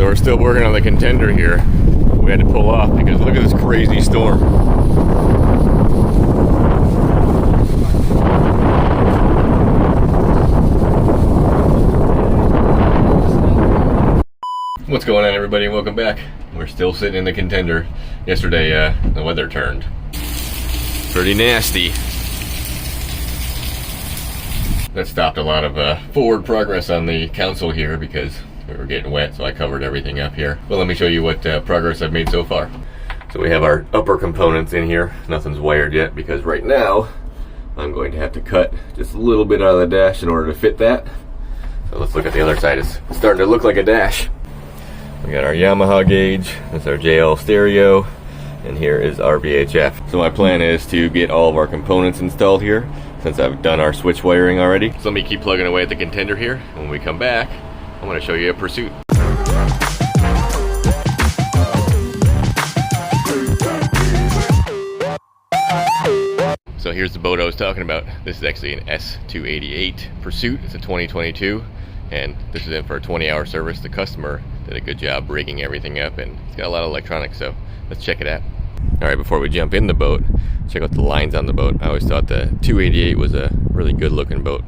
So we're still working on the Contender here. We had to pull off because look at this crazy storm. What's going on, everybody, and welcome back. We're still sitting in the Contender. Yesterday, the weather turned pretty nasty. That stopped a lot of forward progress on the console here because we were getting wet, so I covered everything up here. But let me show you what progress I've made so far. So we have our upper components in here. Nothing's wired yet because right now I'm going to have to cut just a little bit out of the dash in order to fit that. So let's look at the other side. It's starting to look like a dash. We got our Yamaha gauge, that's our JL stereo, and here is our VHF. So my plan is to get all of our components installed here since I've done our switch wiring already. So let me keep plugging away at the Contender here. When we come back, I'm going to show you a Pursuit. So here's the boat I was talking about. This is actually an S288 Pursuit. It's a 2022. And this is in for a 20-hour service. The customer did a good job rigging everything up, and it's got a lot of electronics, so let's check it out. All right, before we jump in the boat, check out the lines on the boat. I always thought the 288 was a really good looking boat.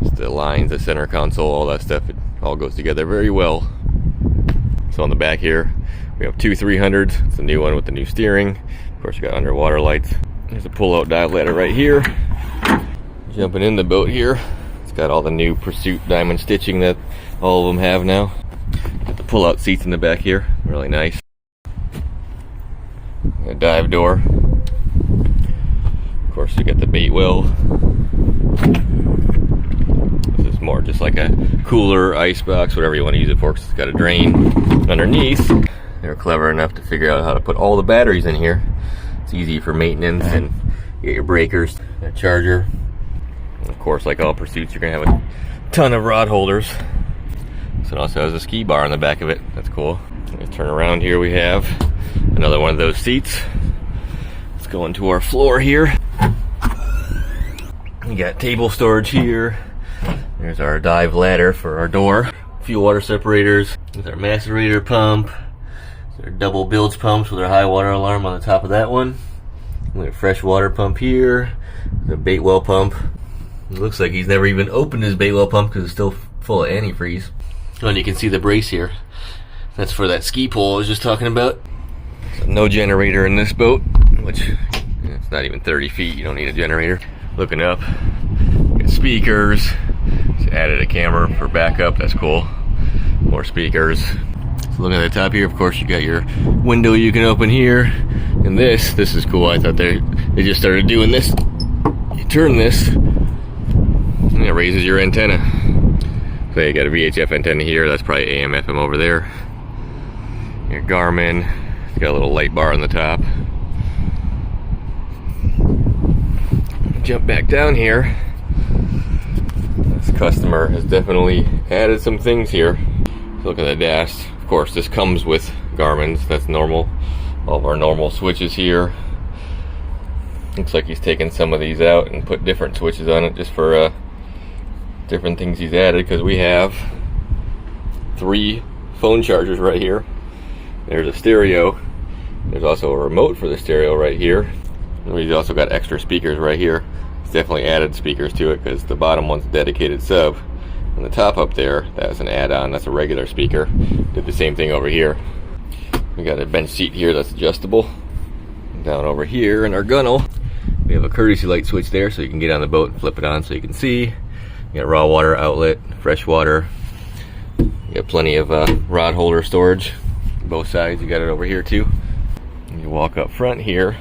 Just the lines, the center console, all that stuff, it all goes together very well. So on the back here, we have two 300s. It's the new one with the new steering. Of course, you got underwater lights. There's a pull-out dive ladder right here. Jumping in the boat here. Got all the new Pursuit diamond stitching that all of them have now. Got the pull-out seats in the back here, really nice. A dive door. Of course, you got the bait well. This is more just like a cooler, ice box, whatever you want to use it for, because it's got a drain underneath. They were clever enough to figure out how to put all the batteries in here. It's easy for maintenance, and you get your breakers, a charger. Of course, like all Pursuits, you're gonna have a ton of rod holders. So it also has a ski bar on the back of it. That's cool. Let's turn around here. We have another one of those seats. Let's go into our floor here. We got table storage here. There's our dive ladder for our door. Fuel water separators. There's our macerator pump. There's our double bilge pumps with our high water alarm on the top of that one. We have a fresh water pump here. The bait well pump. It looks like he's never even opened his bait well pump because it's still full of antifreeze. Oh, and you can see the brace here. That's for that ski pole I was just talking about. So no generator in this boat, which it's not even 30 feet. You don't need a generator. Looking up, got speakers. Just added a camera for backup. That's cool. More speakers. So looking at the top here, of course, you got your window you can open here. And this is cool. I thought they just started doing this. You turn this. And it raises your antenna. So you got a VHF antenna here. That's probably AM, FM over there. Your Garmin. It's got a little light bar on the top. Jump back down here. This customer has definitely added some things here. So look at the dash. Of course, this comes with Garmin's. That's normal. All of our normal switches here. Looks like he's taken some of these out and put different switches on it just for different things he's added, because we have 3 phone chargers right here. There's a stereo. There's also a remote for the stereo right here. And we've also got extra speakers right here. He's definitely added speakers to it because the bottom one's a dedicated sub. And the top up there, that's an add-on. That's a regular speaker. Did the same thing over here. We got a bench seat here that's adjustable. Down over here in our gunnel, we have a courtesy light switch there, so you can get on the boat and flip it on so you can see. You got raw water outlet, fresh water. You got plenty of rod holder storage. Both sides, you got it over here too. And you walk up front here.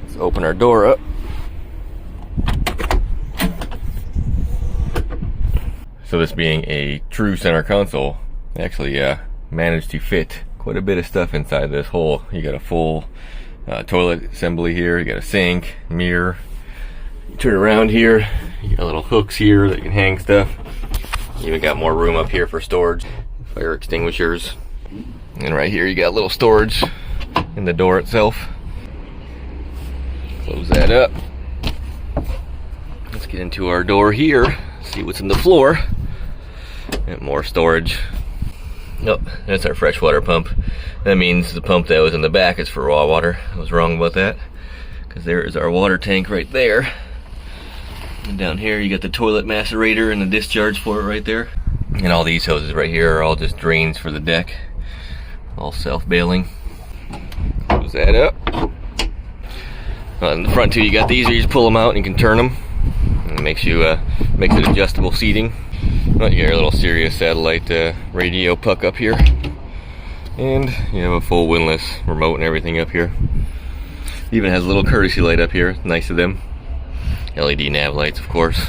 Let's open our door up. So this being a true center console, I actually managed to fit quite a bit of stuff inside this hole. You got a full toilet assembly here. You got a sink, mirror. You turn around here, you got little hooks here that you can hang stuff. You even got more room up here for storage, fire extinguishers. And right here you got a little storage in the door itself. Close that up. Let's get into our door here, see what's in the floor. And more storage. Nope, that's our freshwater pump. That means the pump that was in the back is for raw water. I was wrong about that, because there is our water tank right there. And down here you got the toilet macerator and the discharge for it right there. And all these hoses right here are all just drains for the deck. All self-bailing. Close that up. On the front too, you got these where you just pull them out and you can turn them. And it makes it adjustable seating. Well, you got your little Sirius satellite radio puck up here. And you have a full windlass remote and everything up here. Even has a little courtesy light up here, nice of them. LED nav lights, of course.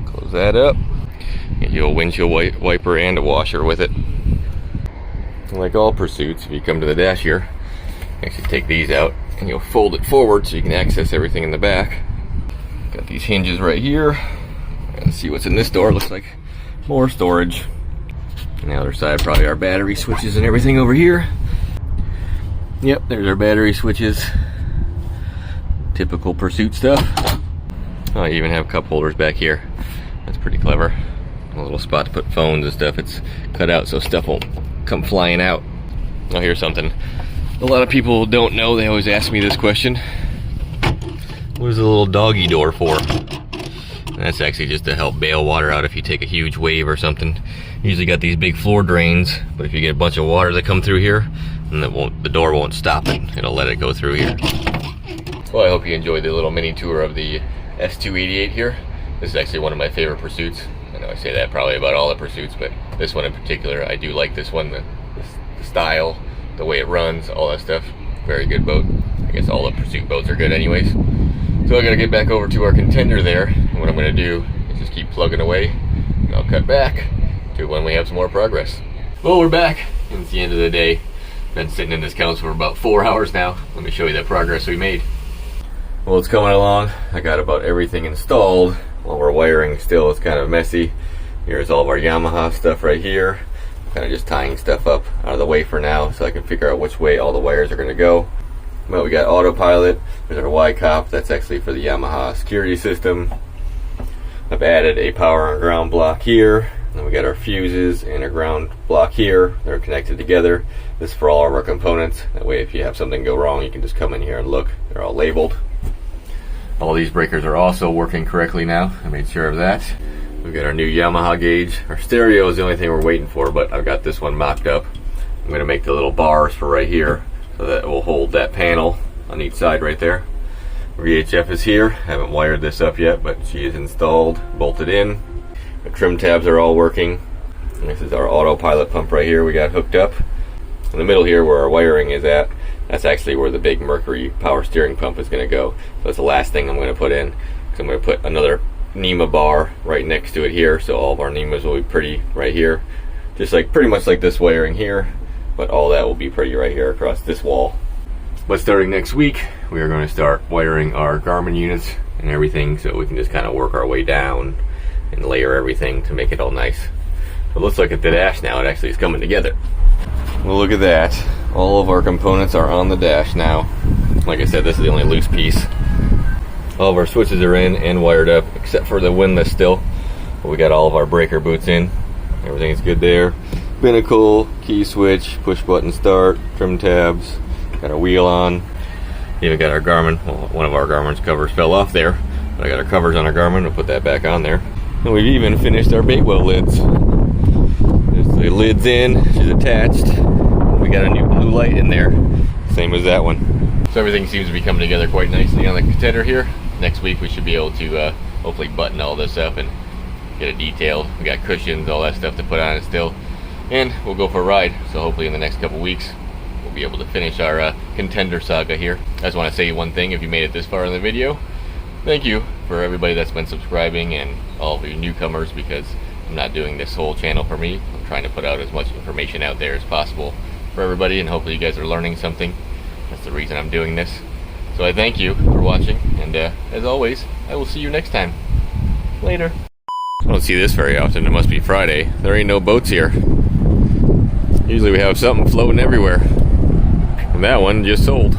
Close that up. Get you a windshield wiper and a washer with it. Like all Pursuits, if you come to the dash here, you actually take these out and you'll fold it forward so you can access everything in the back. Got these hinges right here. Let's see what's in this door. Looks like more storage. On the other side, probably our battery switches and everything over here. Yep, there's our battery switches. Typical Pursuit stuff. Oh, you even have cup holders back here. That's pretty clever. A little spot to put phones and stuff. It's cut out so stuff won't come flying out. Oh, here's something a lot of people don't know. They always ask me this question. What is the little doggy door for? And that's actually just to help bail water out if you take a huge wave or something. Usually got these big floor drains, but if you get a bunch of water that come through here, then the door won't stop it. It'll let it go through here. Well, I hope you enjoyed the little mini tour of the S288 here. This is actually one of my favorite Pursuits. I know I say that probably about all the Pursuits, but this one in particular, I do like this one. The style, the way it runs, all that stuff. Very good boat. I guess all the Pursuit boats are good anyways. So I gotta get back over to our Contender there. And what I'm gonna do is just keep plugging away. And I'll cut back to when we have some more progress. Well, we're back. And it's the end of the day. Been sitting in this console for about 4 hours now. Let me show you the progress we made. Well, it's coming along. I got about everything installed. While we're wiring still, it's kind of messy. Here's all of our Yamaha stuff right here. Kind of just tying stuff up out of the way for now so I can figure out which way all the wires are going to go. Well, we got autopilot. There's our Y-Cop. That's actually for the Yamaha security system. I've added a power and ground block here. Then we got our fuses and a ground block here. They're connected together. This is for all of our components. That way if you have something go wrong, you can just come in here and look. They're all labeled. All these breakers are also working correctly now. I made sure of that. We've got our new Yamaha gauge. Our stereo is the only thing we're waiting for, but I've got this one mocked up. I'm going to make the little bars for right here so that it will hold that panel on each side right there. VHF is here. Haven't wired this up yet, but she is installed, bolted in. The trim tabs are all working. And this is our autopilot pump right here we got hooked up. In the middle here where our wiring is at, that's actually where the big Mercury power steering pump is going to go. So that's the last thing I'm going to put in. Because I'm going to put another NEMA bar right next to it here, so all of our NEMAs will be pretty right here. Just like pretty much like this wiring here, but all that will be pretty right here across this wall. But starting next week, we are going to start wiring our Garmin units and everything so we can just kind of work our way down and layer everything to make it all nice. But let's look at the dash now. It actually is coming together. Well, look at that. All of our components are on the dash now. Like I said, this is the only loose piece. All of our switches are in and wired up, except for the windlass still. But we got all of our breaker boots in. Everything's good there. Binnacle, key switch, push button start, trim tabs. Got our wheel on. Even got our Garmin. Well, one of our Garmin's covers fell off there. But I got our covers on our Garmin. We'll put that back on there. And we've even finished our bait well lids. There's the lid's in, she's attached. We got a new blue light in there, same as that one. So everything seems to be coming together quite nicely on the Contender here. Next week we should be able to hopefully button all this up and get it detailed. We got cushions, all that stuff to put on it still. And we'll go for a ride, so hopefully in the next couple weeks we'll be able to finish our Contender saga here. I just want to say one thing, if you made it this far in the video, thank you for everybody that's been subscribing and all of you newcomers, because I'm not doing this whole channel for me. I'm trying to put out as much information out there as possible for everybody, and hopefully you guys are learning something. That's the reason I'm doing this. So I thank you for watching, and as always, I will see you next time. Later. I don't see this very often. It must be Friday. There ain't no boats here. Usually we have something floating everywhere. And that one just sold.